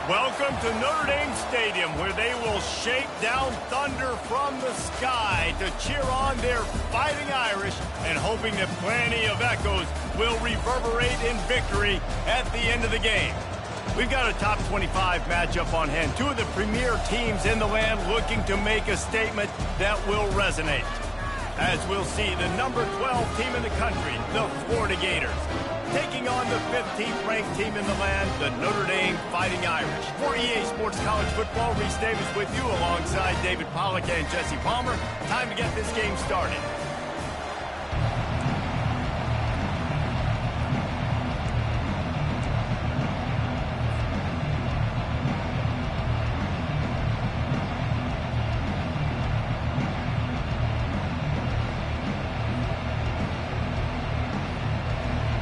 Welcome to Notre Dame Stadium, where they will shake down thunder from the sky to cheer on their Fighting Irish and hoping that plenty of echoes will reverberate in victory at the end of the game. We've got a top 25 matchup on hand. Two of the premier teams in the land looking to make a statement that will resonate. As we'll see, the number 12 team in the country, the Florida Gators, taking on the 15th ranked team in the land, the Notre Dame Fighting Irish. For EA Sports College Football, Reese Davis with you alongside David Pollack and Jesse Palmer. Time to get this game started.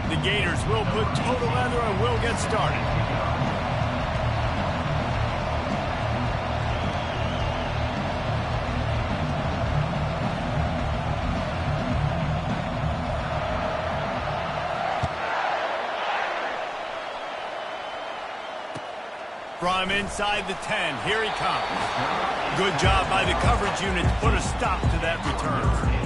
The Gators will put total leather and will get started. From inside the 10, here he comes. Good job by the coverage unit to put a stop to that return.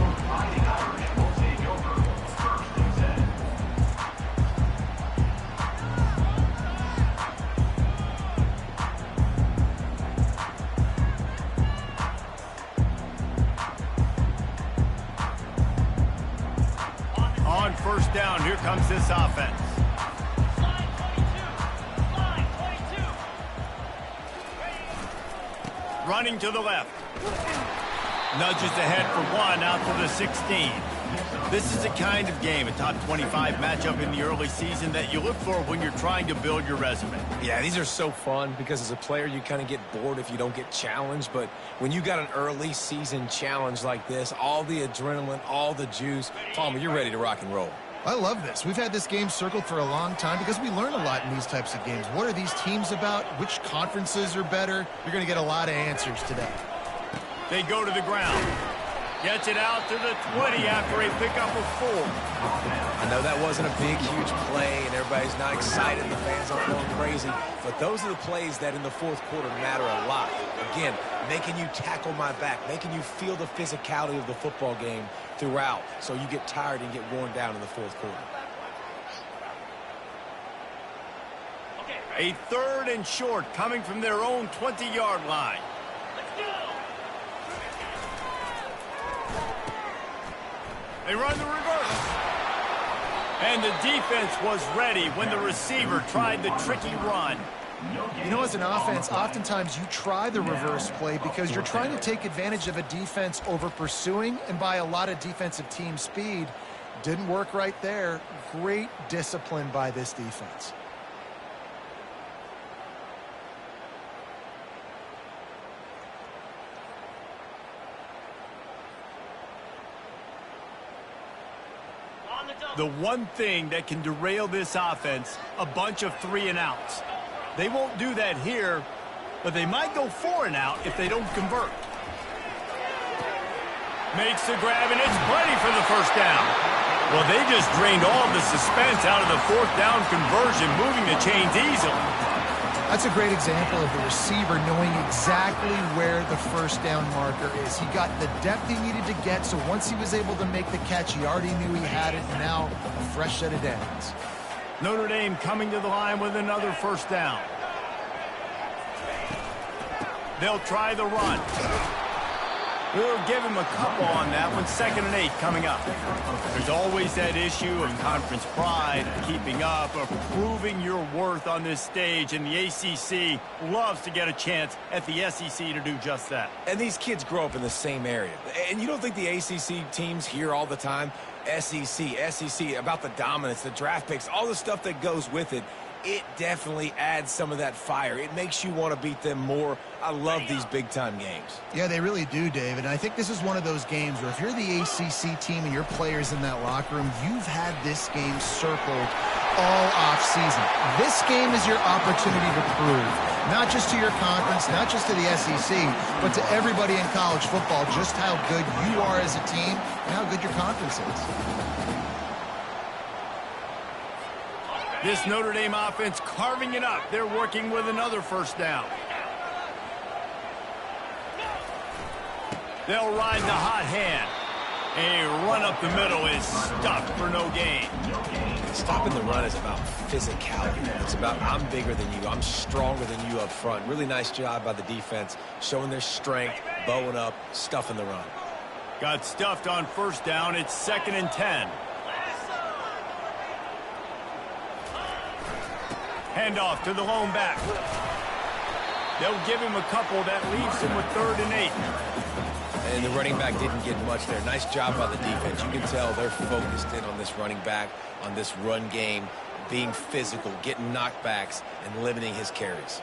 On first down, here comes this offense. Running to the left. Nudges ahead for one out to the 16. This is the kind of game, a top 25 matchup in the early season, that you look for when you're trying to build your resume. Yeah, these are so fun because as a player you kind of get bored if you don't get challenged, but when you got an early season challenge like this, all the adrenaline, all the juice, Palmer, you're ready to rock and roll. I love this. We've had this game circled for a long time because we learn a lot in these types of games. What are these teams about? Which conferences are better? You're going to get a lot of answers today. They go to the ground. Gets it out to the 20 after a pickup of 4. I know that wasn't a big, huge play, and everybody's not excited. The fans aren't going crazy. But those are the plays that in the fourth quarter matter a lot. Again, making you tackle my back, making you feel the physicality of the football game throughout so you get tired and get worn down in the fourth quarter. A third and short coming from their own 20-yard line. They run the reverse. And the defense was ready when the receiver tried the tricky run. You know, as an offense, oftentimes you try the reverse play because you're trying to take advantage of a defense over pursuing and by a lot of defensive team speed. Didn't work right there. Great discipline by this defense. The one thing that can derail this offense, a bunch of 3 and outs. They won't do that here, but they might go 4 and out if they don't convert. Makes the grab, and it's plenty for the first down. Well, they just drained all the suspense out of the fourth down conversion, moving the chains easily. That's a great example of the receiver knowing exactly where the first down marker is. He got the depth he needed to get, so once he was able to make the catch, he already knew he had it, and now a fresh set of downs. Notre Dame coming to the line with another first down. They'll try the run. We'll give him a couple on that one. 2nd and 8 coming up. There's always that issue of conference pride, keeping up, or proving your worth on this stage, and the ACC loves to get a chance at the SEC to do just that. And these kids grow up in the same area. And you don't think the ACC teams hear all the time, SEC, about the dominance, the draft picks, all the stuff that goes with it. It definitely adds some of that fire. It makes you want to beat them more. I love these big-time games. Yeah, they really do, David. And I think this is one of those games where if you're the ACC team and your players in that locker room, you've had this game circled all off-season. This game is your opportunity to prove, not just to your conference, not just to the SEC, but to everybody in college football, just how good you are as a team and how good your conference is. This Notre Dame offense carving it up. They're working with another first down. They'll ride the hot hand. A run up the middle is stuffed for no gain. Stopping the run is about physicality. It's about I'm bigger than you. I'm stronger than you up front. Really nice job by the defense, showing their strength, bowing up, stuffing the run. Got stuffed on first down. It's 2nd and 10. Handoff to the lone back. They'll give him a couple. That leaves him with 3rd and 8. And the running back didn't get much there. Nice job by the defense. You can tell they're focused in on this running back, on this run game, being physical, getting knockbacks, and limiting his carries.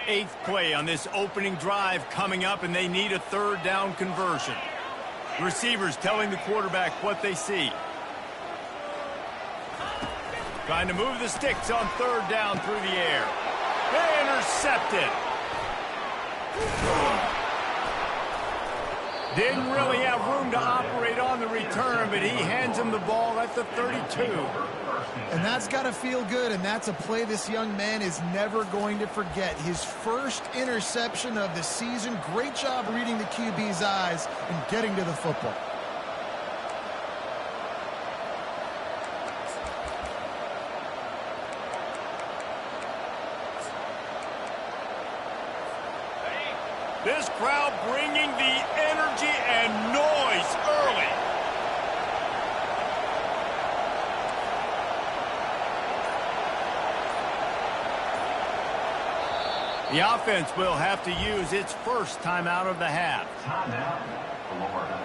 8th play on this opening drive coming up, and they need a 3rd down conversion. Receivers telling the quarterback what they see. Trying to move the sticks on 3rd down through the air. Intercepted. Didn't really have room to operate on the return, but he hands him the ball at the 32. And that's got to feel good, and that's a play this young man is never going to forget. His first interception of the season. Great job reading the QB's eyes and getting to the football. This crowd bringing the energy and noise early. The offense will have to use its first timeout of the half. Timeout, Florida.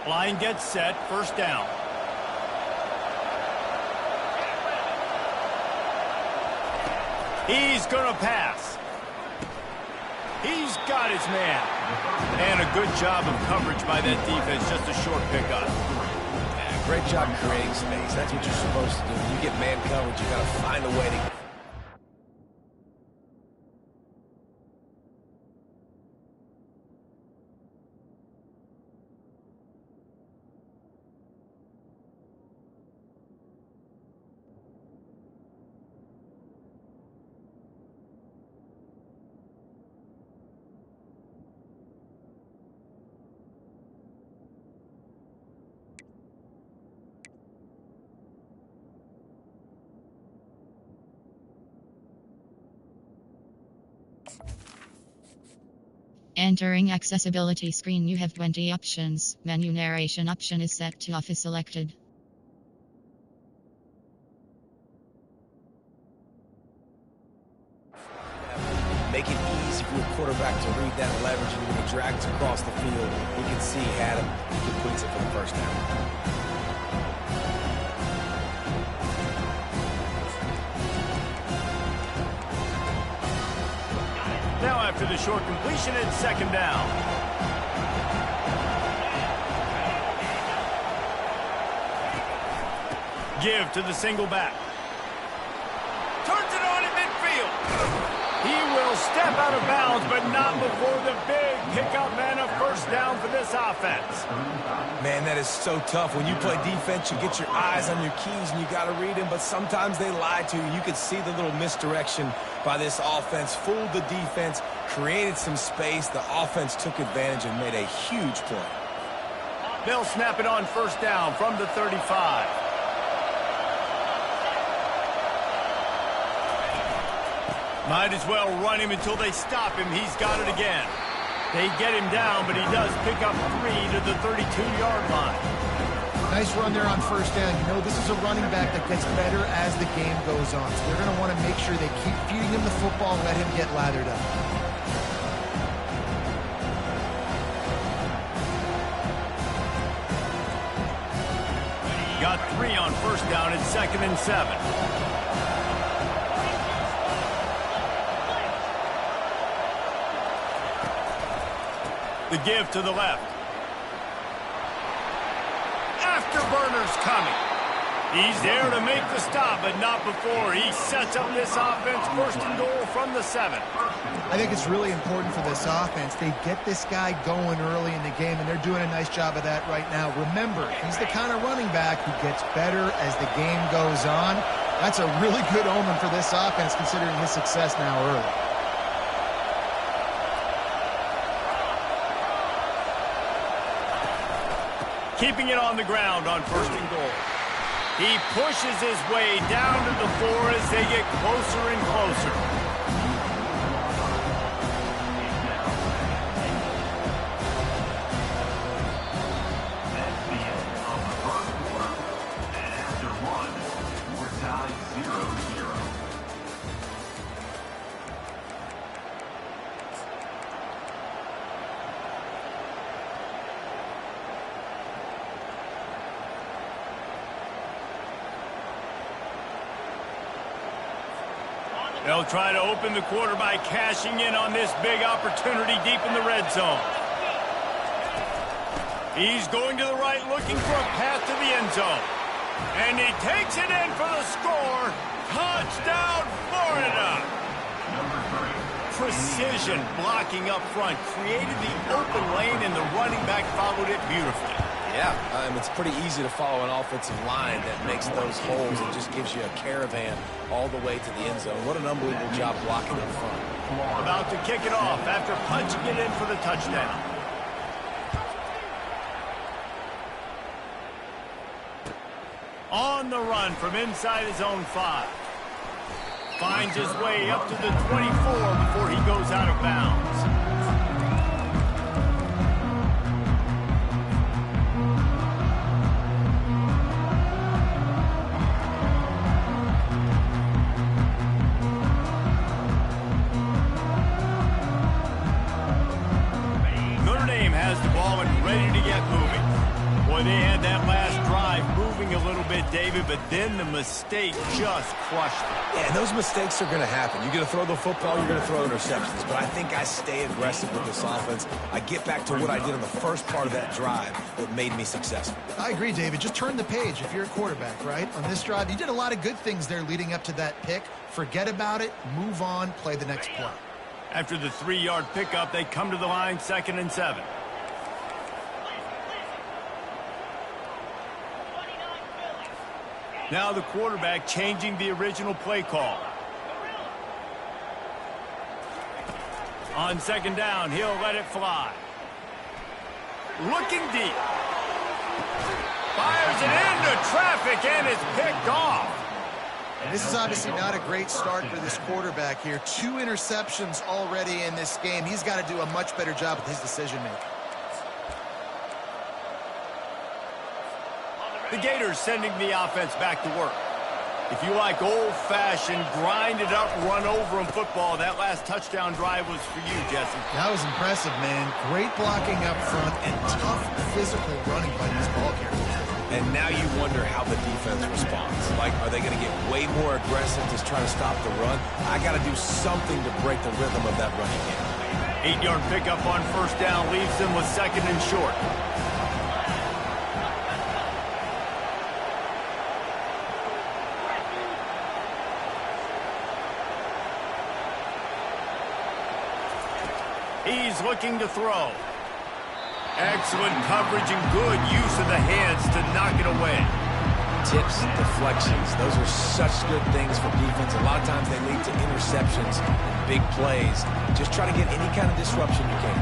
Line gets set, first down. He's going to pass. He's got his man. And a good job of coverage by that defense, just a short pickup. Yeah, great job creating space. That's what you're supposed to do. When you get man coverage, you got to find a way to... Entering accessibility screen, you have 20 options. Menu narration option is set to off is selected. Make it easy for your quarterback to read that leverage, and when he drags across the field, he can see he had him. He completes it for the first down. Now after the short completion, it's second down. Give to the single back. Turns it on in midfield. He will step out of bounds, but not before the big pickup and a first down for this offense. Man, that is so tough. When you play defense, you get your eyes on your keys, and you got to read them, but sometimes they lie to you. You could see the little misdirection by this offense, fooled the defense, created some space. The offense took advantage and made a huge play. They'll snap it on first down from the 35. Might as well run him until they stop him. He's got it again. They get him down, but he does pick up 3 to the 32-yard line. Nice run there on first down. You know, this is a running back that gets better as the game goes on. So they're going to want to make sure they keep feeding him the football and let him get lathered up. Got 3 on first down. It's 2nd and 7. The give to the left. Afterburner's coming. He's there to make the stop, but not before he sets up this offense. First and goal from the 7. I think it's really important for this offense. They get this guy going early in the game, and they're doing a nice job of that right now. Remember, he's the kind of running back who gets better as the game goes on. That's a really good omen for this offense, considering his success now early. Keeping it on the ground on first and goal. He pushes his way down to the 4 as they get closer and closer. They'll try to open the quarter by cashing in on this big opportunity deep in the red zone. He's going to the right, looking for a path to the end zone. And he takes it in for the score. Touchdown, Florida! Precision blocking up front created the open lane, and the running back followed it beautifully. Yeah, it's pretty easy to follow an offensive line that makes those holes and just gives you a caravan all the way to the end zone. What an unbelievable job blocking in front. About to kick it off after punching it in for the touchdown. On the run from inside his own 5. Finds his way up to the 24 before he goes out of bounds. They had that last drive moving a little bit, David, but then the mistake just crushed it. Yeah, and those mistakes are going to happen. You're going to throw the football, you're going to throw interceptions. But I think I stay aggressive with this offense. I get back to what I did in the first part of that drive that made me successful. I agree, David. Just turn the page if you're a quarterback, right? On this drive, you did a lot of good things there leading up to that pick. Forget about it, move on, play the next play. After the 3-yard pickup, they come to the line, 2nd and 7. Now the quarterback changing the original play call. On 2nd down, he'll let it fly. Looking deep. Fires it into traffic and is picked off. And this is obviously not a great start for this quarterback here. 2 interceptions already in this game. He's got to do a much better job with his decision-making. The Gators sending the offense back to work. If you like old-fashioned, grind-it-up, run-over-'em football, that last touchdown drive was for you, Jesse. That was impressive, man. Great blocking up front and tough physical running by these ball carriers. And now you wonder how the defense responds. Like, are they going to get way more aggressive to try to stop the run? I got to do something to break the rhythm of that running game. 8-yard pickup on 1st down leaves them with 2nd and short. He's looking to throw. Excellent coverage and good use of the hands to knock it away. Tips, deflections, those are such good things for defense. A lot of times they lead to interceptions and big plays. Just try to get any kind of disruption you can.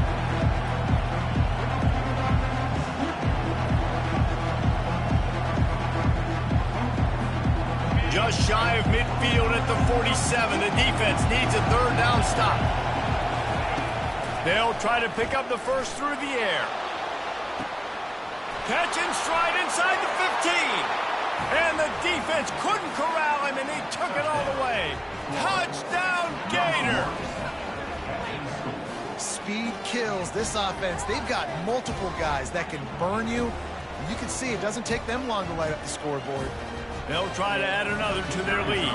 Just shy of midfield at the 47. The defense needs a 3rd down stop. They'll try to pick up the first through the air. Catch and stride inside the 15. And the defense couldn't corral him, and he took it all the way. Touchdown, Gator! Speed kills this offense. They've got multiple guys that can burn you. You can see it doesn't take them long to light up the scoreboard. They'll try to add another to their lead.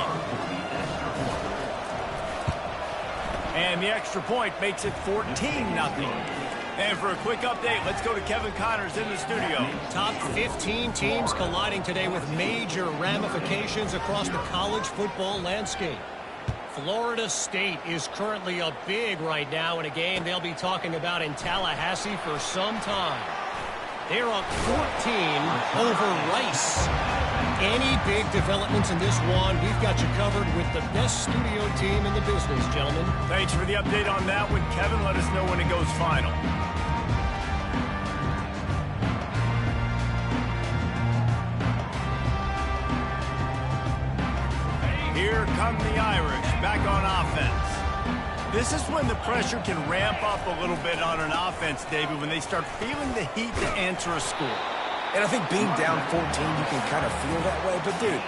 And the extra point makes it 14-0. And for a quick update, let's go to Kevin Connors in the studio. Top 15 teams colliding today with major ramifications across the college football landscape. Florida State is currently up big right now in a game they'll be talking about in Tallahassee for some time. They're up 14 over Rice. Any big developments in this one, we've got you covered with the best studio team in the business, gentlemen. Thanks for the update on that one, Kevin. Let us know when it goes final. Here come the Irish, back on offense. This is when the pressure can ramp up a little bit on an offense, David, when they start feeling the heat to answer a score. And I think being down 14, you can kind of feel that way. But, dude,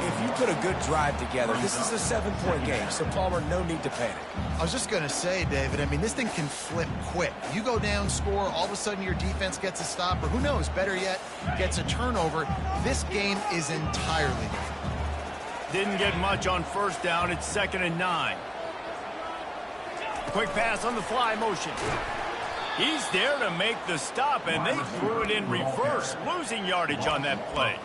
if you put a good drive together, this is a 7-point game. So, Palmer, no need to panic. I was just going to say, David, I mean, this thing can flip quick. You go down, score, all of a sudden your defense gets a stop, or who knows, better yet, gets a turnover. This game is entirely different. Didn't get much on first down. It's 2nd and 9. Quick pass on the fly motion. He's there to make the stop, and they threw it in reverse, losing yardage on that play.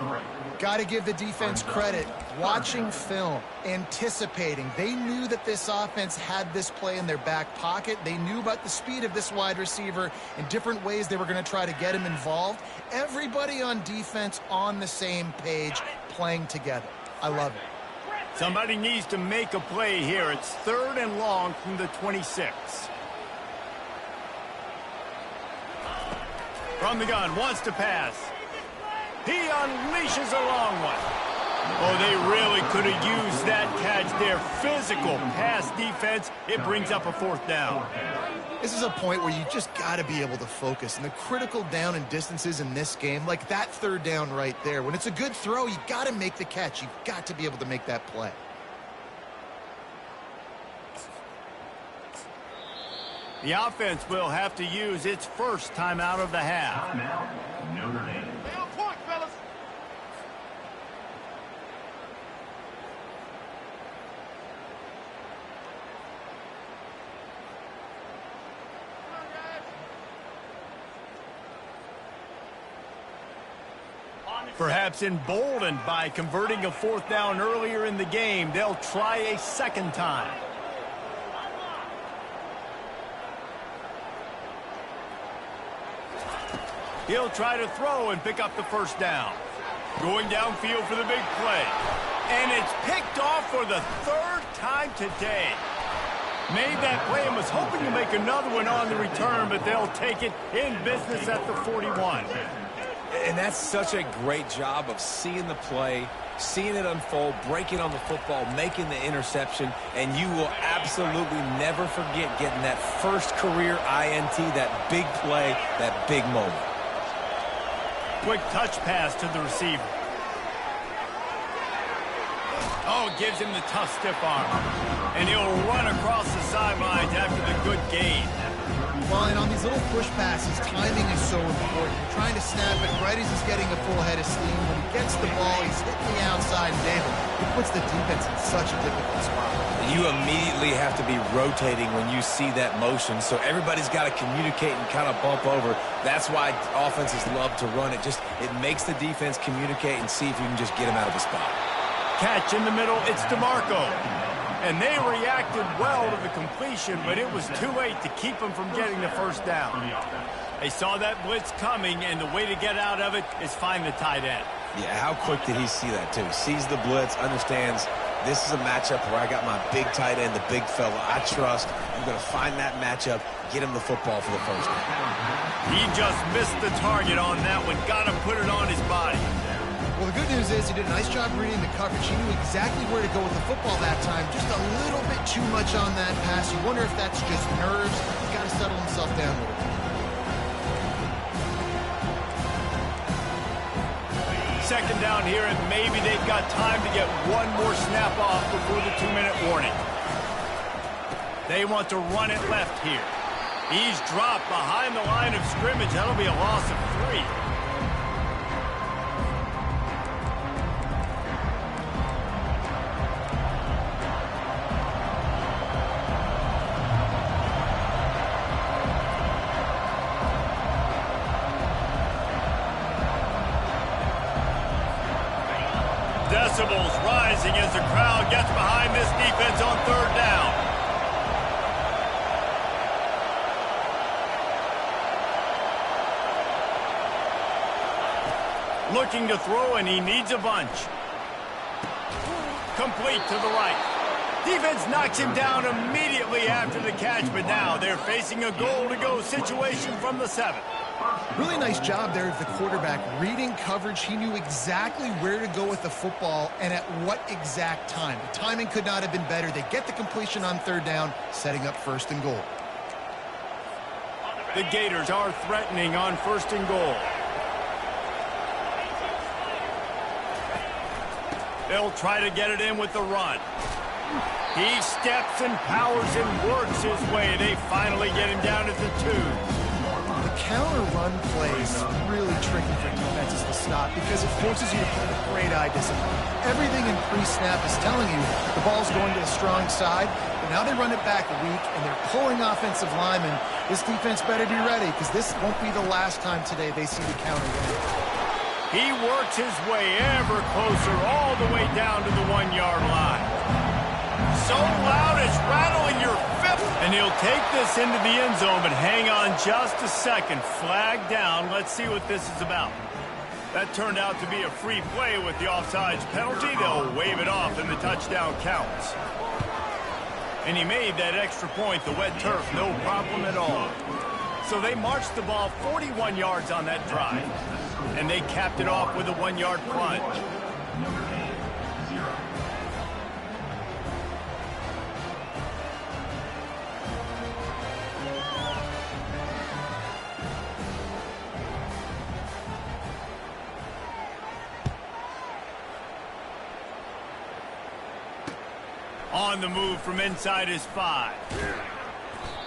Got to give the defense credit. Watching film, anticipating. They knew that this offense had this play in their back pocket. They knew about the speed of this wide receiver and different ways they were going to try to get him involved. Everybody on defense on the same page, playing together. I love it. Somebody needs to make a play here. It's 3rd and long from the 26. From the gun, wants to pass. He unleashes a long one. Oh, they really could have used that catch there. Physical pass defense. It brings up a 4th down. This is a point where you just got to be able to focus. And the critical down and distances in this game, like that 3rd down right there, when it's a good throw, you got to make the catch. You've got to be able to make that play. The offense will have to use its first timeout of the half. Timeout, Notre Dame. Perhaps emboldened by converting a 4th down earlier in the game, they'll try a 2nd time. He'll try to throw and pick up the 1st down. Going downfield for the big play. And it's picked off for the 3rd time today. Made that play and was hoping to make another one on the return, but they'll take it in business at the 41. And that's such a great job of seeing the play, seeing it unfold, breaking on the football, making the interception, and you will absolutely never forget getting that first career INT, that big play, that big moment. Quick touch pass to the receiver. Oh, gives him the tough stiff arm. And he'll run across the sidelines after the good gain. Well, and on these little push passes, timing is so important. You're trying to snap it right as he's getting a full head of steam. When he gets the ball, he's hitting the outside and able. It puts the defense in such a difficult spot. You immediately have to be rotating when you see that motion, so everybody's got to communicate and kind of bump over. That's why offenses love to run it. It makes the defense communicate and see if you can just get him out of a spot. Catch in the middle, it's DeMarco. And they reacted well to the completion, but it was too late to keep them from getting the 1st down. They saw that blitz coming, and the way to get out of it is find the tight end. Yeah, how quick did he see that, too? Sees the blitz, understands this is a matchup where I got my big tight end, the big fella I trust. I'm going to find that matchup, get him the football for the 1st down. He just missed the target on that one. Got to put it on his body. Well, the good news is he did a nice job reading the coverage. He knew exactly where to go with the football that time. Just a little bit too much on that pass. You wonder if that's just nerves. He's got to settle himself down a little bit. 2nd down here, and maybe they've got time to get one more snap off before the 2-minute warning. They want to run it left here. He's dropped behind the line of scrimmage. That'll be a loss of 3. decibels rising as the crowd gets behind this defense on third down. Looking to throw, and he needs a bunch. Complete to the right. Defense knocks him down immediately after the catch, but now they're facing a goal-to-go situation from the 7. Really nice job there of the quarterback. Reading coverage, he knew exactly where to go with the football and at what exact time. The timing could not have been better. They get the completion on third down, setting up first and goal. The Gators are threatening on first and goal. They'll try to get it in with the run. He steps and powers and works his way. They finally get him down at the 2. The counter run plays really tricky for defenses to stop because it forces you to play with great eye discipline. Everything in pre-snap is telling you the ball's going to the strong side, but now they run it back weak and they're pulling offensive linemen. This defense better be ready because this won't be the last time today they see the counter run. He works his way ever closer all the way down to the 1-yard line. So loud it's rattling your fifth. And he'll take this into the end zone, but hang on just a second. Flag down. Let's see what this is about. That turned out to be a free play with the offsides penalty. They'll wave it off and the touchdown counts. And he made that extra point, the wet turf, no problem at all. So they marched the ball 41 yards on that drive. And they capped it off with a 1-yard plunge. On the move from inside his 5.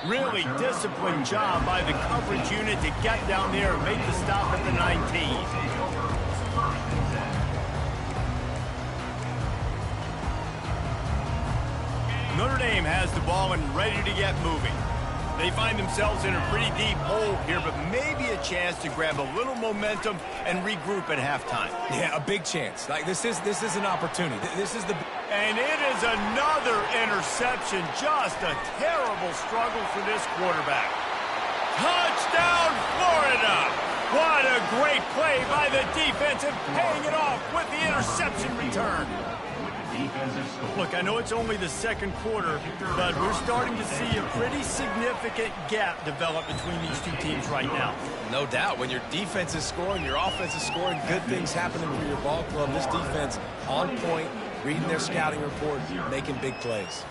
Really disciplined job by the coverage unit to get down there and make the stop at the 19. Notre Dame has the ball and ready to get moving. They find themselves in a pretty deep hole here, but maybe a chance to grab a little momentum and regroup at halftime. Yeah, a big chance. Like this is an opportunity. This is the... And it is another interception. Just a terrible struggle for this quarterback. Touchdown, Florida! What a great play by the defense and paying it off with the interception return. Look, I know it's only the second quarter, but we're starting to see a pretty significant gap develop between these two teams right now. No doubt. When your defense is scoring, your offense is scoring, good things happening for your ball club. This defense on point, reading their scouting report, making big plays.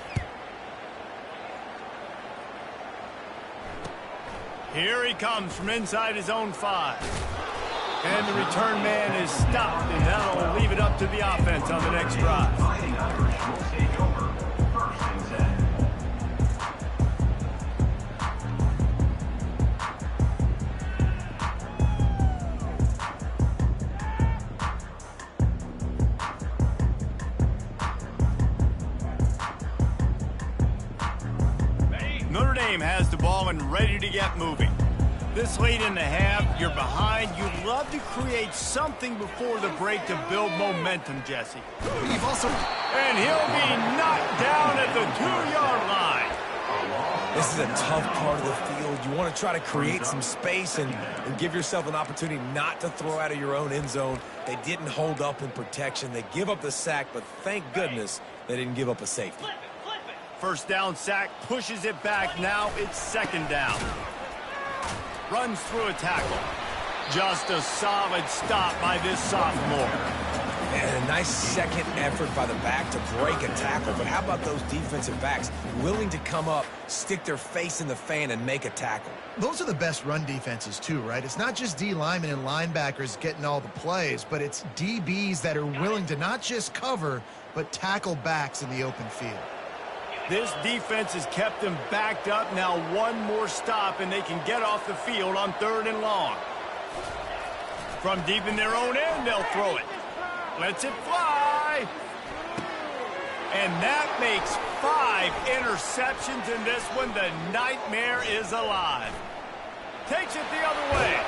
Here he comes from inside his own 5. And the return man is stopped, and that'll leave it up to the offense on the next drive. Notre Dame has the ball and ready to get moving. This late in the half, you're behind. You'd love to create something before the break to build momentum, Jesse. You've also... And he'll be knocked down at the 2-yard line. This is a tough part of the field. You want to try to create some space and give yourself an opportunity not to throw out of your own end zone. They didn't hold up in protection. They give up the sack, but thank goodness they didn't give up a safety. First down sack, pushes it back. Now it's second down. Runs through a tackle. Just a solid stop by this sophomore. And a nice second effort by the back to break a tackle. But how about those defensive backs willing to come up, stick their face in the fan, and make a tackle? Those are the best run defenses too, right? It's not just D linemen and linebackers getting all the plays, but it's DBs that are willing to not just cover, but tackle backs in the open field. This defense has kept them backed up. Now one more stop, and they can get off the field on 3rd and long. From deep in their own end, they'll throw it. Lets it fly. And that makes 5 interceptions in this one. The nightmare is alive. Takes it the other way.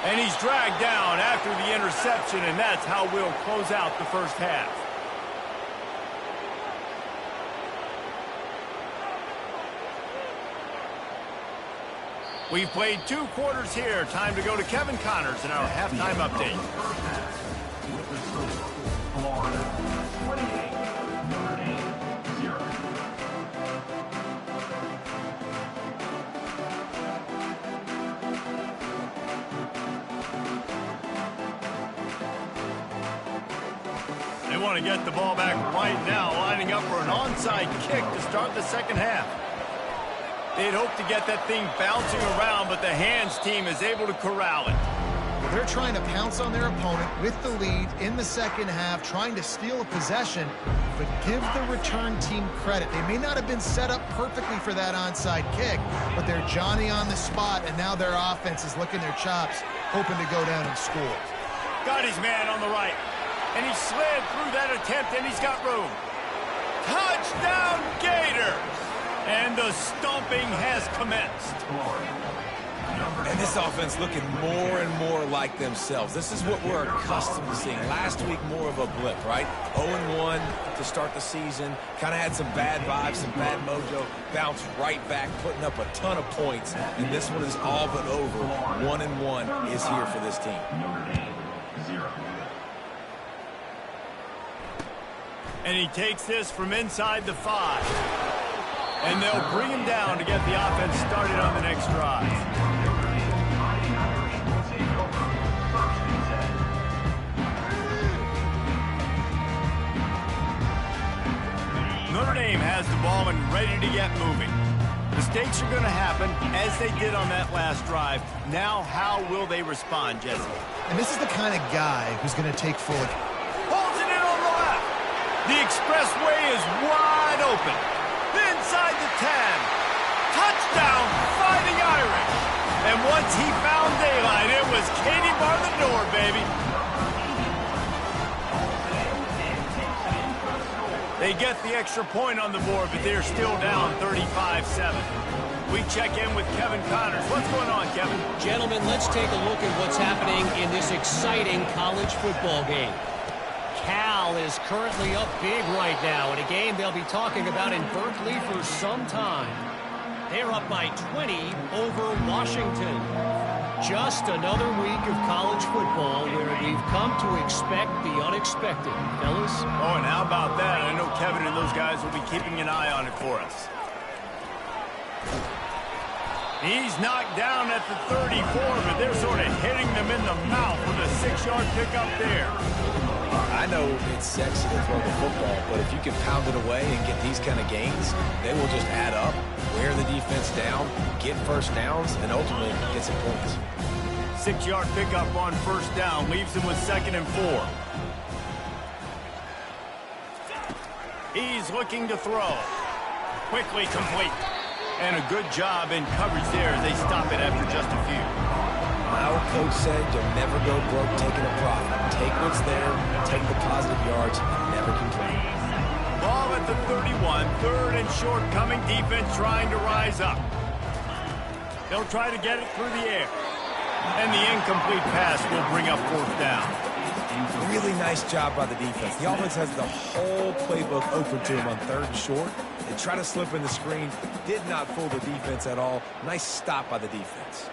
And he's dragged down after the interception, and that's how we'll close out the first half. We've played 2 quarters here. Time to go to Kevin Connors in our halftime update. Florida 28, Notre Dame 0. They want to get the ball back right now, lining up for an onside kick to start the second half. They'd hope to get that thing bouncing around, but the hands team is able to corral it. Well, they're trying to pounce on their opponent with the lead in the second half, trying to steal a possession, but give the return team credit. They may not have been set up perfectly for that onside kick, but they're Johnny on the spot, and now their offense is licking their chops, hoping to go down and score. Got his man on the right, and he slid through that attempt, and he's got room. Touchdown, Gators! And the stomping has commenced. And this offense looking more and more like themselves. This is what we're accustomed to seeing. Last week, more of a blip, right? 0-1 to start the season. Kind of had some bad vibes, some bad mojo. Bounced right back, putting up a ton of points. And this one is all but over. 1-1 is here for this team. Notre Dame 0. And he takes this from inside the 5. And they'll bring him down to get the offense started on the next drive. Notre Dame has the ball and ready to get moving. Mistakes are going to happen, as they did on that last drive. Now, how will they respond, Jesse? And this is the kind of guy who's going to take full account. Holds it in on the left. The expressway is wide open. Inside the 10. Touchdown, Fighting Irish. And once he found daylight, it was Katie bar the door, baby. They get the extra point on the board, but they're still down 35-7. We check in with Kevin Connors. What's going on, Kevin? Gentlemen, let's take a look at what's happening in this exciting college football game. Cal is currently up big right now in a game they'll be talking about in Berkeley for some time. They're up by 20 over Washington. Just another week of college football where we've come to expect the unexpected, fellas. Oh, and how about that? I know Kevin and those guys will be keeping an eye on it for us. He's knocked down at the 34, but they're sort of hitting them in the mouth with a 6-yard pickup there. I know it's sexy to throw the football, but if you can pound it away and get these kind of gains, they will just add up, wear the defense down, get first downs, and ultimately get some points. 6-yard pickup on first down leaves him with 2nd and 4. He's looking to throw. Quickly complete. And a good job in coverage there as they stop it after just a few. My old coach said you'll never go broke taking a profit. Take what's there, take the positive yards, and never complain. Ball at the 31, 3rd and short, coming defense trying to rise up. They'll try to get it through the air. And the incomplete pass will bring up 4th down. Really nice job by the defense. The offense has the whole playbook open to them on 3rd and short. They try to slip in the screen. Did not fool the defense at all. Nice stop by the defense.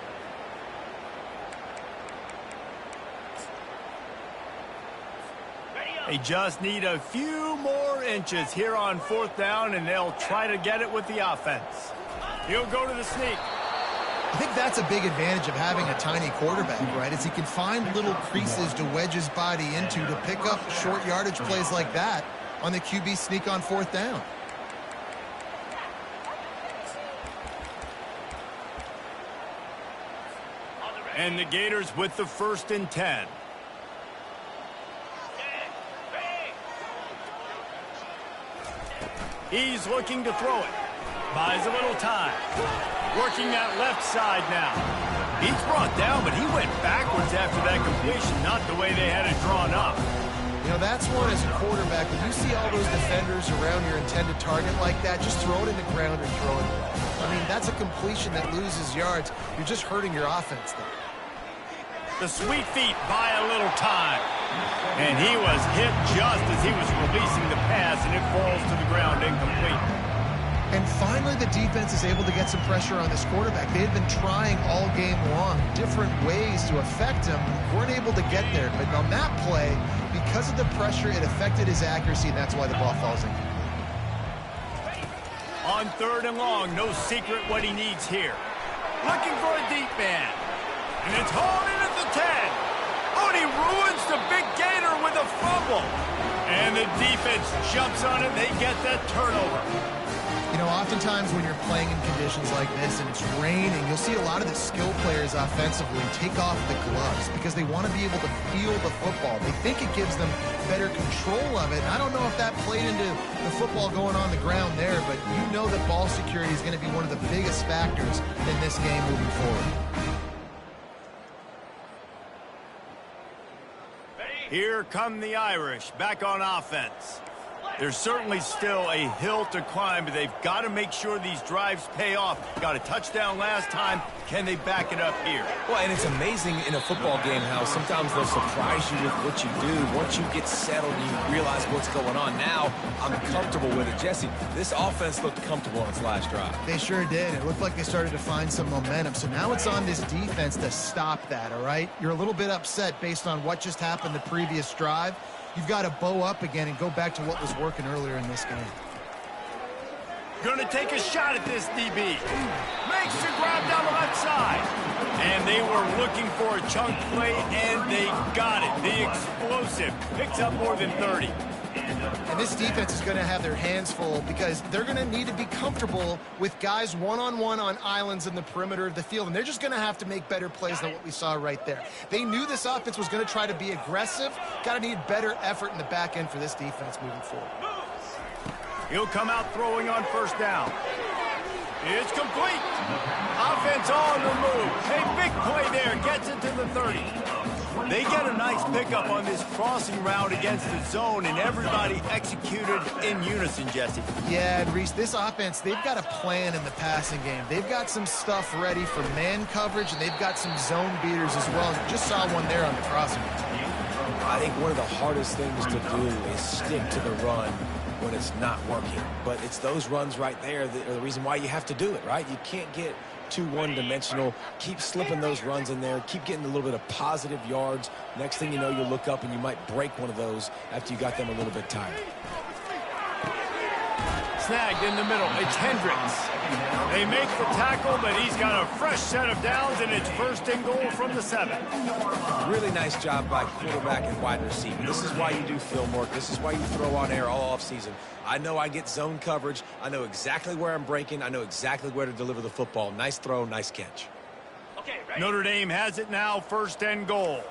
They just need a few more inches here on 4th down, and they'll try to get it with the offense. He'll go to the sneak. I think that's a big advantage of having a tiny quarterback, right? Is he can find little creases to wedge his body into to pick up short yardage plays like that on the QB sneak on 4th down. And the Gators with the 1st and 10. He's looking to throw it. Buys a little time. Working that left side now. He's brought down, but he went backwards after that completion, not the way they had it drawn up. You know, that's one as a quarterback. When you see all those defenders around your intended target like that, just throw it in the ground or throw it away. I mean, that's a completion that loses yards. You're just hurting your offense there. The sweet feet buy a little time. And he was hit just as he was releasing the pass, and it falls to the ground incomplete. And finally, the defense is able to get some pressure on this quarterback. They had been trying all game long different ways to affect him, weren't able to get there. But on that play, because of the pressure, it affected his accuracy, and that's why the ball falls in. On 3rd and long, no secret what he needs here. Looking for a deep man. And it's hauled in at the 10. Oh, and he ruins the big gator with a fumble. And the defense jumps on it. They get that turnover. You know, oftentimes when you're playing in conditions like this and it's raining, you'll see a lot of the skill players offensively take off the gloves because they want to be able to feel the football. They think it gives them better control of it. And I don't know if that played into the football going on the ground there, but you know that ball security is going to be one of the biggest factors in this game moving forward. Here come the Irish back on offense. There's certainly still a hill to climb, but they've got to make sure these drives pay off. Got a touchdown last time. Can they back it up here? Well, and it's amazing in a football game how sometimes they'll surprise you with what you do. Once you get settled and you realize what's going on, now I'm comfortable with it. Jesse, this offense looked comfortable on its last drive. They sure did. It looked like they started to find some momentum. So now it's on this defense to stop that, all right? You're a little bit upset based on what just happened the previous drive. You've got to bow up again and go back to what was working earlier in this game. Going to take a shot at this DB. Makes the grab down the left side. And they were looking for a chunk play, and they got it. The explosive picks up more than 30. And this defense is going to have their hands full because they're going to need to be comfortable with guys one-on-one on islands in the perimeter of the field. And they're just going to have to make better plays than what we saw right there. They knew this offense was going to try to be aggressive. Got to need better effort in the back end for this defense moving forward. He'll come out throwing on 1st down. It's complete. Offense on the move. A big play there. Gets it to the 30. They get a nice pickup on this crossing route against the zone, and everybody executed in unison, Jesse. Yeah, and Reese, this offense, they've got a plan in the passing game. They've got some stuff ready for man coverage, and they've got some zone beaters as well. You just saw one there on the crossing route. I think one of the hardest things to do is stick to the run when it's not working. But it's those runs right there that are the reason why you have to do it, right? You can't get too one-dimensional. Keep slipping those runs in there. Keep getting a little bit of positive yards. Next thing you know, you look up and you might break one of those after you got them a little bit tired. Snagged in the middle. It's Hendricks. They make the tackle, but he's got a fresh set of downs, and it's 1st and goal from the 7. Really nice job by quarterback and wide receiver. This is why you do film work. This is why you throw on air all offseason. I know I get zone coverage. I know exactly where I'm breaking. I know exactly where to deliver the football. Nice throw, nice catch. Okay, Notre Dame has it now, 1st and goal.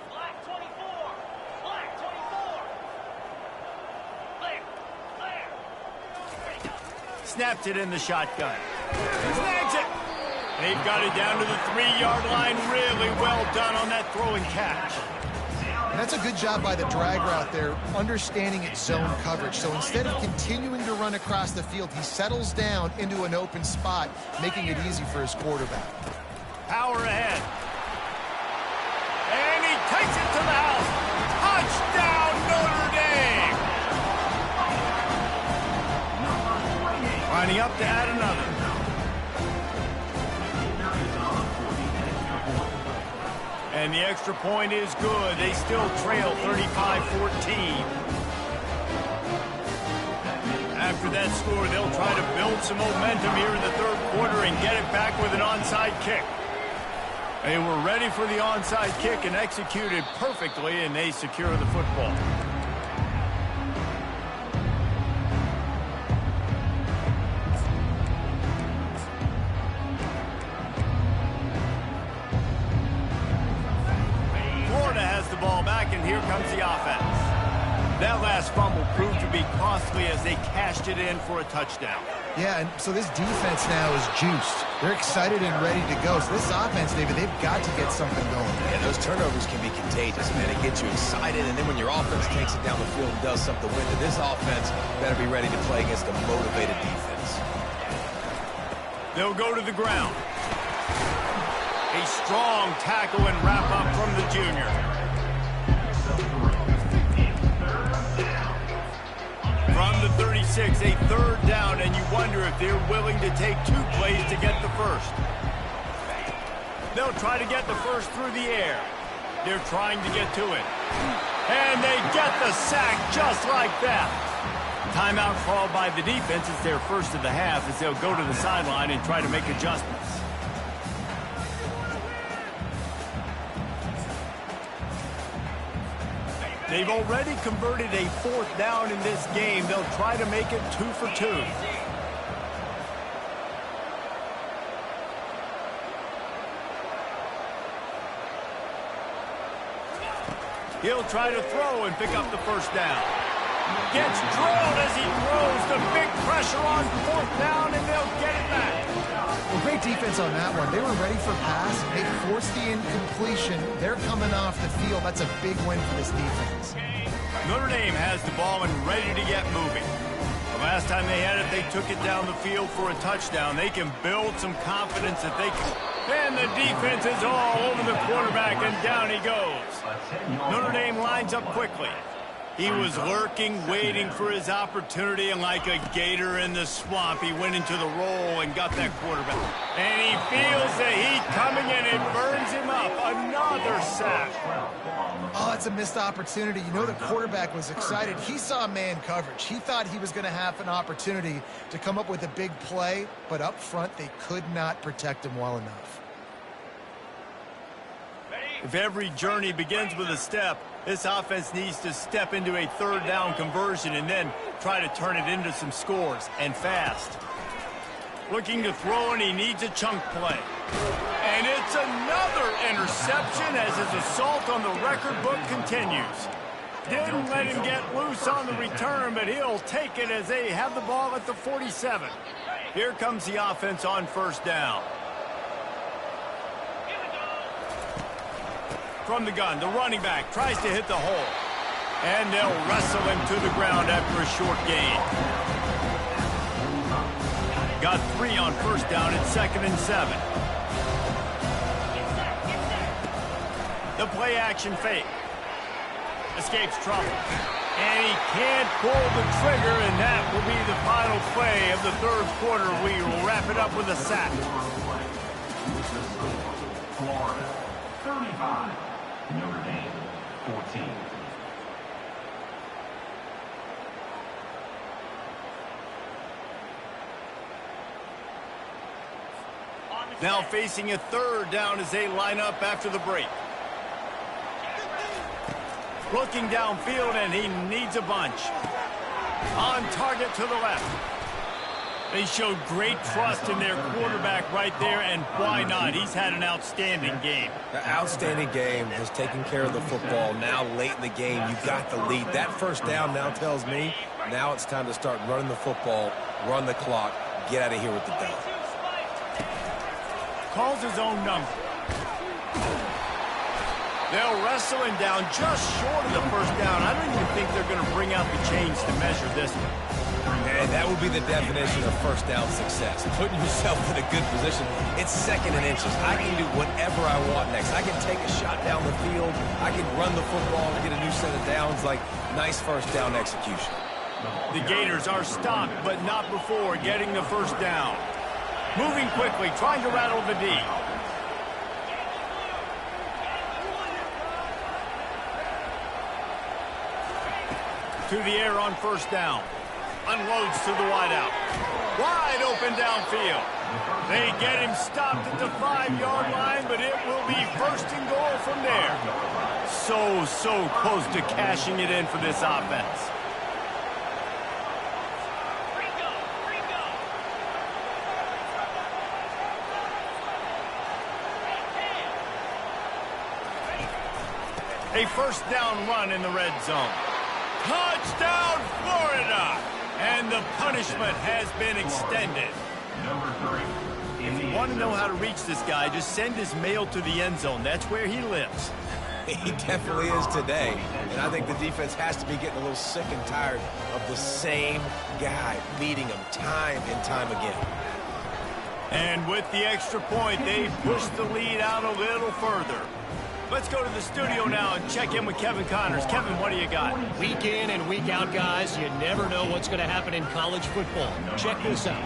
Snapped it in the shotgun. Snags it. They've got it down to the 3-yard line. Really well done on that throw and catch. And that's a good job by the drag route there, understanding its zone coverage. So instead of continuing to run across the field, he settles down into an open spot, making it easy for his quarterback. Power ahead. And he takes it to the house. Touchdown, Notre Dame. Lining up to add another. And the extra point is good. They still trail 35-14. After that score, they'll try to build some momentum here in the 3rd quarter and get it back with an onside kick. They were ready for the onside kick and executed perfectly, and they secure the football. And here comes the offense. That last fumble proved to be costly as they cashed it in for a touchdown. Yeah, and so this defense now is juiced. They're excited and ready to go. So this offense, David, they've got to get something going. Yeah, those turnovers can be contagious, man. It gets you excited, and then when your offense takes it down the field and does something with it, this offense better be ready to play against a motivated defense. They'll go to the ground. A strong tackle and wrap-up from the junior. From the 36, a third down, and you wonder if they're willing to take 2 plays to get the first. They'll try to get the first through the air. They're trying to get to it. And they get the sack just like that. Timeout called by the defense. It's their first of the half as they'll go to the sideline and try to make adjustments. They've already converted a 4th down in this game. They'll try to make it 2 for 2. He'll try to throw and pick up the first down. Gets drilled as he throws. The big pressure on 4th down, and they'll get it back. Well, great defense on that one. They were ready for pass. They forced the incompletion. They're coming off the field. That's a big win for this defense. Notre Dame has the ball and ready to get moving. The last time they had it, they took it down the field for a touchdown. They can build some confidence that they can. And the defense is all over the quarterback, and down he goes. Notre Dame lines up quickly. He was lurking, waiting for his opportunity, and like a gator in the swamp, he went into the roll and got that quarterback. And he feels the heat coming, and it burns him up. Another sack. Oh, it's a missed opportunity. You know the quarterback was excited. He saw man coverage. He thought he was going to have an opportunity to come up with a big play, but up front, they could not protect him well enough. If every journey begins with a step, this offense needs to step into a 3rd down conversion and then try to turn it into some scores, and fast. Looking to throw, and he needs a chunk play. And it's another interception as his assault on the record book continues. Didn't let him get loose on the return, but he'll take it as they have the ball at the 47. Here comes the offense on 1st down. From the gun, the running back tries to hit the hole. And they'll wrestle him to the ground after a short gain. Got 3 on 1st down at 2nd and 7. The play action fake. Escapes trouble. And he can't pull the trigger, and that will be the final play of the 3rd quarter. We will wrap it up with a sack. Florida, 35. Notre Dame, 14. Now facing a 3rd down as they line up after the break. Looking downfield, and he needs a bunch. On target to the left. They showed great trust in their quarterback right there, and why not? He's had an outstanding game. The outstanding game has taken care of the football. Now late in the game, you got the lead. That 1st down now tells me now it's time to start running the football, run the clock, get out of here with the dub. Calls his own number. They'll wrestle him down just short of the 1st down. I don't even think they're going to bring out the chains to measure this one. And that would be the definition of 1st down success. Putting yourself in a good position. It's 2nd and inches. I can do whatever I want next. I can take a shot down the field. I can run the football and get a new set of downs. Like, nice 1st down execution. The Gators are stopped, but not before getting the 1st down. Moving quickly, trying to rattle the D. To the air on 1st down. Unloads to the wideout. Wide open downfield. They get him stopped at the 5-yard line, but it will be 1st and goal from there. So close to cashing it in for this offense. A 1st down run in the red zone. Touchdown, Florida! And the punishment has been extended. Number 3. If you want to know how to reach this guy, just send his mail to the end zone. That's where he lives. He definitely is today. And I think the defense has to be getting a little sick and tired of the same guy beating him time and time again. And with the extra point, they push the lead out a little further. Let's go to the studio now and check in with Kevin Connors. Kevin, what do you got? Week in and week out, guys, you never know what's going to happen in college football. Check this out.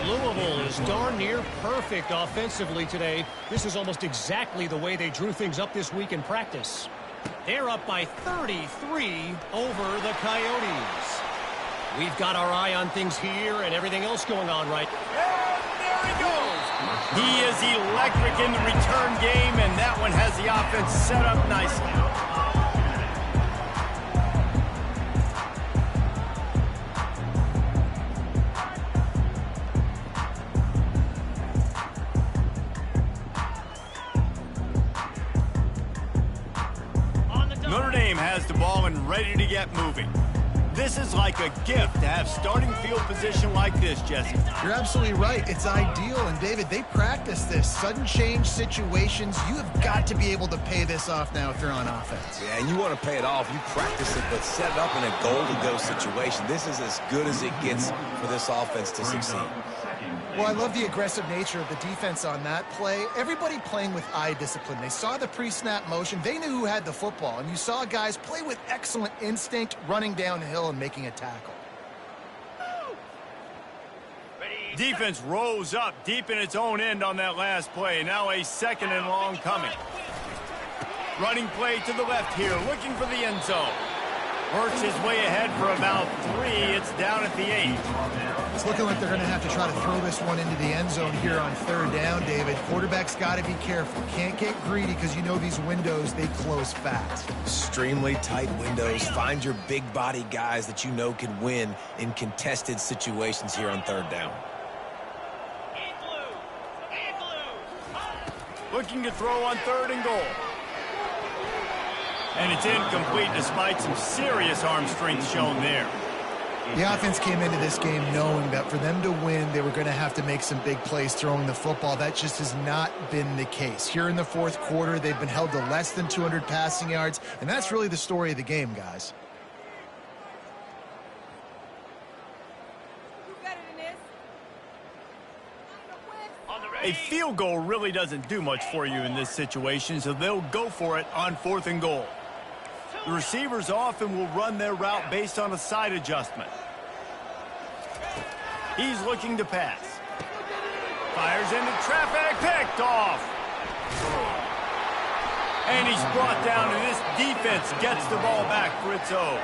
Louisville is darn near perfect offensively today. This is almost exactly the way they drew things up this week in practice. They're up by 33 over the Coyotes. We've got our eye on things here and everything else going on right. And there he goes. He is electric in the return game, and that one has the offense set up nicely. Notre Dame has the ball and ready to get moving. This is like a gift to have starting field position like this, Jesse. You're absolutely right. It's ideal. And, David, they practice this. Sudden change situations. You have got to be able to pay this off now if you're on offense. Yeah, and you want to pay it off. You practice it, but set it up in a goal-to-go situation. This is as good as it gets for this offense to succeed. Well, I love the aggressive nature of the defense on that play. Everybody playing with eye discipline. They saw the pre-snap motion. They knew who had the football. And you saw guys play with excellent instinct, running downhill and making a tackle. Defense rose up deep in its own end on that last play. Now a second and long coming. Running play to the left here, looking for the end zone. Works his way ahead for about 3. It's down at the 8. It's looking like they're going to have to try to throw this one into the end zone here on third down, David. Quarterback's got to be careful. Can't get greedy because you know these windows, they close fast. Extremely tight windows. Find your big body guys that you know can win in contested situations here on third down. Looking to throw on 3rd and goal. And it's incomplete despite some serious arm strength shown there. The offense came into this game knowing that for them to win, they were going to have to make some big plays throwing the football. That just has not been the case. Here in the fourth quarter, they've been held to less than 200 passing yards, and that's really the story of the game, guys. A field goal really doesn't do much for you in this situation, so they'll go for it on 4th and goal. The receivers often will run their route based on a side adjustment. He's looking to pass. Fires into traffic, picked off. And he's brought down, and this defense gets the ball back for its own.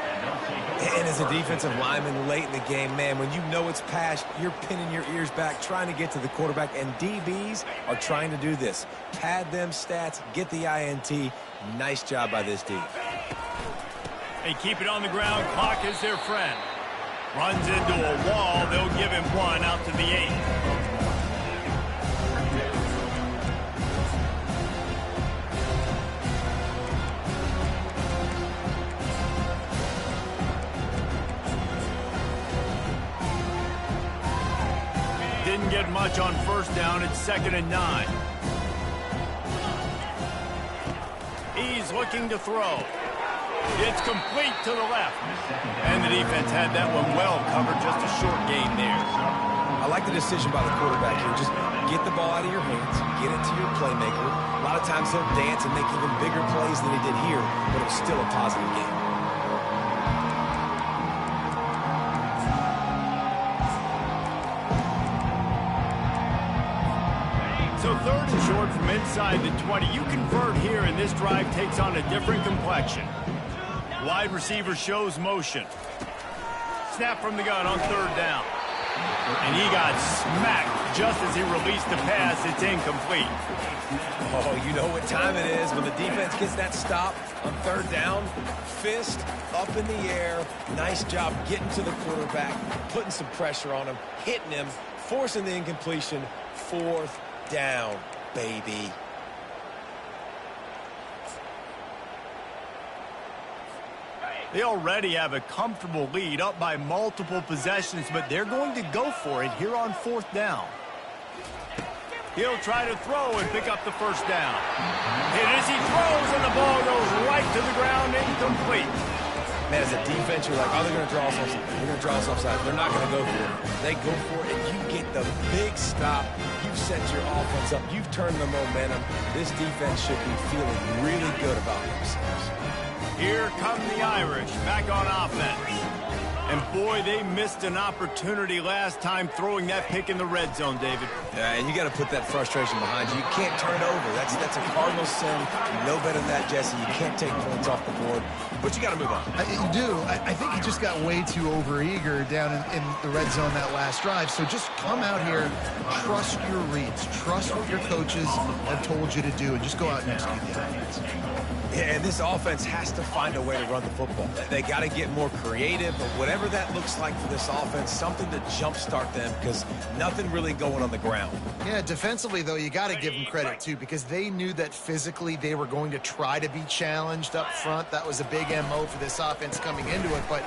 And as a defensive lineman late in the game, man, when you know it's pass, you're pinning your ears back, trying to get to the quarterback, and DBs are trying to do this. Pad them stats, get the INT. Nice job by this D. They keep it on the ground. Clock is their friend. Runs into a wall. They'll give him 1 out to the 8. Didn't get much on 1st down. It's 2nd and 9. He's looking to throw. It's complete to the left. And the defense had that one well covered. Just a short gain there. I like the decision by the quarterback here. Just get the ball out of your hands, get it to your playmaker. A lot of times he'll dance and make even bigger plays than he did here, but it was still a positive game. So 3rd and short from inside the 20. You convert here, and this drive takes on a different complexion. Wide receiver shows motion. Snap from the gun on 3rd down. And he got smacked just as he released the pass. It's incomplete. Oh, you know what time it is when the defense gets that stop on 3rd down. Fist up in the air. Nice job getting to the quarterback, putting some pressure on him, hitting him, forcing the incompletion. 4th down, baby. They already have a comfortable lead, up by multiple possessions, but they're going to go for it here on 4th down. He'll try to throw and pick up the 1st down. And as he throws, and the ball goes right to the ground, incomplete. Man, as a defense, you're like, oh, they're going to draw us offside. They're going to draw us offside. They're not going to go for it. They go for it, and you get the big stop. You've set your offense up. You've turned the momentum. This defense should be feeling really good about themselves. Here come the Irish back on offense. And boy, they missed an opportunity last time throwing that pick in the red zone, David. Yeah, and you got to put that frustration behind you. You can't turn it over. That's a cardinal sin. You know better than that, Jesse. You can't take points off the board, but you got to move on. You do. I think he just got way too overeager down in the red zone that last drive. So just come out here, trust your reads, trust what your coaches have told you to do, and just go out and execute the offense. Yeah, and this offense has to find a way to run the football. They got to get more creative, but whatever that looks like for this offense, something to jumpstart them, because nothing really going on the ground. Yeah, defensively, though, you got to give them credit, too, because they knew that physically they were going to try to be challenged up front. That was a big MO for this offense coming into it, but...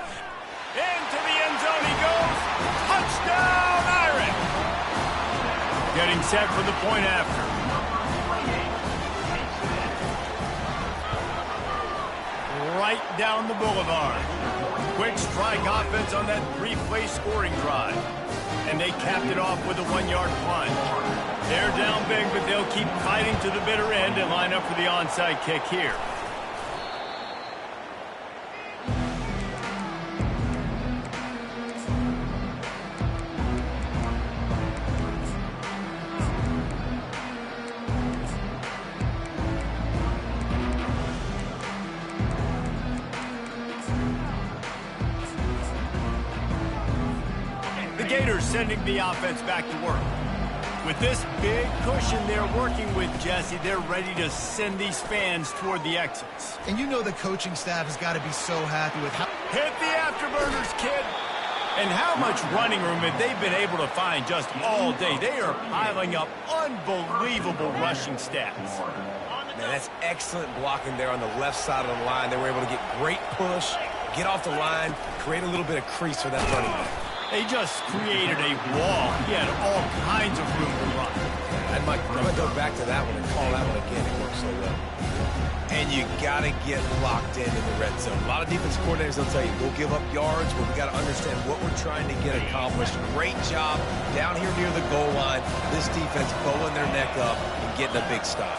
Into the end zone he goes. Touchdown, Irish! Getting set for the point after. Right down the boulevard. Quick strike offense on that three-play scoring drive. And they capped it off with a one-yard plunge. They're down big, but they'll keep fighting to the bitter end and line up for the onside kick here. Gators sending the offense back to work. With this big cushion they're working with, Jesse, they're ready to send these fans toward the exits. And you know the coaching staff has got to be so happy with how... Hit the afterburners, kid! And how much running room have they been able to find just all day? They are piling up unbelievable rushing stats. Man, that's excellent blocking there on the left side of the line. They were able to get great push, get off the line, create a little bit of crease for that running back. They just created a wall. He had all kinds of room to run. I'm going to go back to that one and call that one again. It works so well. And you got to get locked in the red zone. A lot of defense coordinators will tell you, we'll give up yards, but we got to understand what we're trying to get accomplished. Great job down here near the goal line. This defense bowling their neck up and getting a big stop.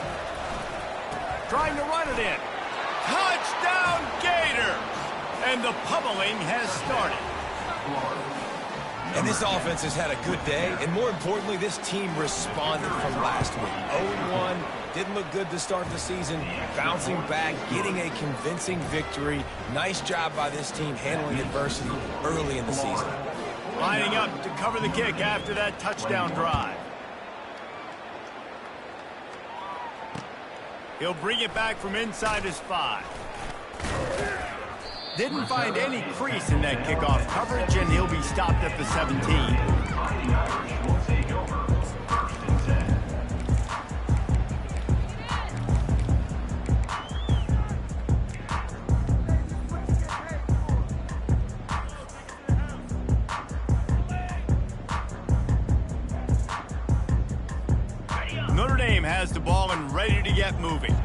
Trying to run it in. Touchdown, Gators! And the pummeling has started. And this offense has had a good day, and more importantly, this team responded from last week. 0-1, didn't look good to start the season, bouncing back, getting a convincing victory. Nice job by this team handling adversity early in the season. Lining up to cover the kick after that touchdown drive. He'll bring it back from inside his 5. Didn't find any crease in that kickoff coverage, and he'll be stopped at the 17. Notre Dame has the ball and ready to get moving.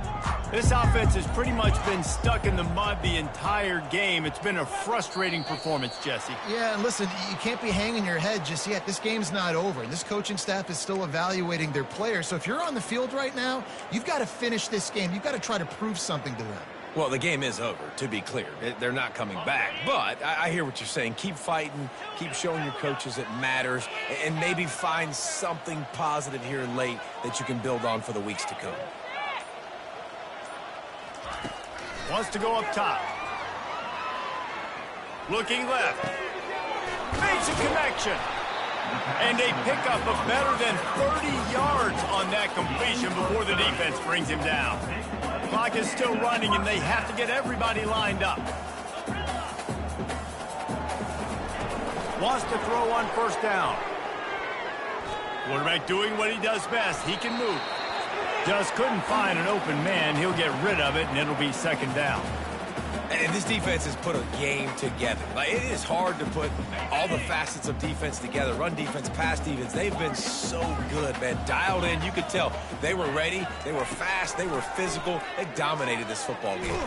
This offense has pretty much been stuck in the mud the entire game. It's been a frustrating performance, Jesse. Yeah, and listen, you can't be hanging your head just yet. This game's not over. This coaching staff is still evaluating their players. So if you're on the field right now, you've got to finish this game. You've got to try to prove something to them. Well, the game is over, to be clear. They're not coming back. But I hear what you're saying. Keep fighting. Keep showing your coaches it matters. And maybe find something positive here late that you can build on for the weeks to come. Wants to go up top. Looking left. Makes a connection. And a pickup of better than 30 yards on that completion before the defense brings him down. Clock is still running, and they have to get everybody lined up. Wants to throw on first down. Quarterback doing what he does best. He can move. Just couldn't find an open man. He'll get rid of it, and it'll be second down. And this defense has put a game together. Like, it is hard to put all the facets of defense together. Run defense, pass defense. They've been so good, man. Dialed in. You could tell they were ready. They were fast. They were physical. They dominated this football game.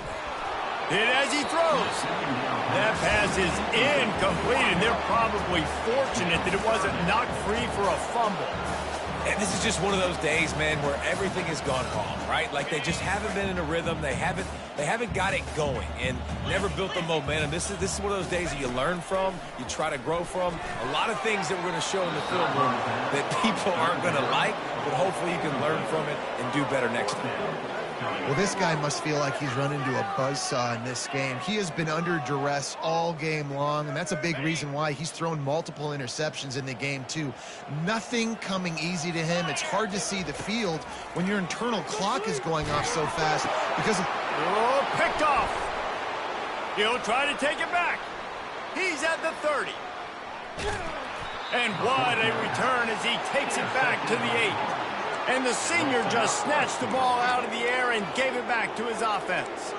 Hit as he throws. That pass is incomplete, and they're probably fortunate that it wasn't knocked free for a fumble. And this is just one of those days, man, where everything has gone wrong, right? Like they just haven't been in a rhythm. They haven't got it going and never built the momentum. This is one of those days that you learn from, you try to grow from. A lot of things that we're going to show in the film room that people aren't going to like, but hopefully you can learn from it and do better next time. Well, this guy must feel like he's run into a buzzsaw in this game. He has been under duress all game long, and that's a big reason why he's thrown multiple interceptions in the game, too. Nothing coming easy to him. It's hard to see the field when your internal clock is going off so fast because of... Oh, picked off. He'll try to take it back. He's at the 30. And what a return as he takes it back to the 8. And the senior just snatched the ball out of the air and gave it back to his offense.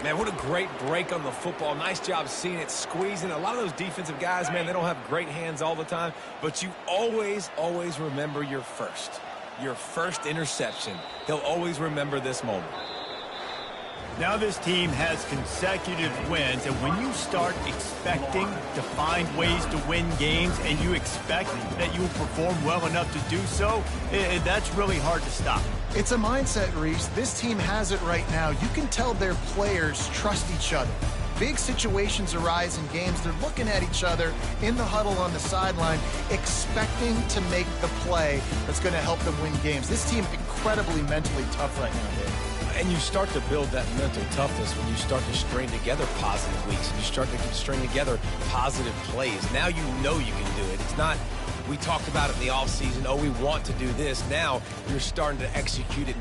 Man, what a great break on the football. Nice job seeing it, squeezing. A lot of those defensive guys, man, they don't have great hands all the time, but you always, always remember your first interception. He'll always remember this moment. Now this team has consecutive wins, and when you start expecting to find ways to win games and you expect that you will perform well enough to do so, that's really hard to stop. It's a mindset, Reese. This team has it right now. You can tell their players trust each other. Big situations arise in games. They're looking at each other in the huddle on the sideline, expecting to make the play that's going to help them win games. This team incredibly mentally tough right now, Dave. And you start to build that mental toughness when you start to string together positive weeks and you start to string together positive plays. Now you know you can do it. It's not, we talked about it in the offseason, oh, we want to do this. Now you're starting to execute it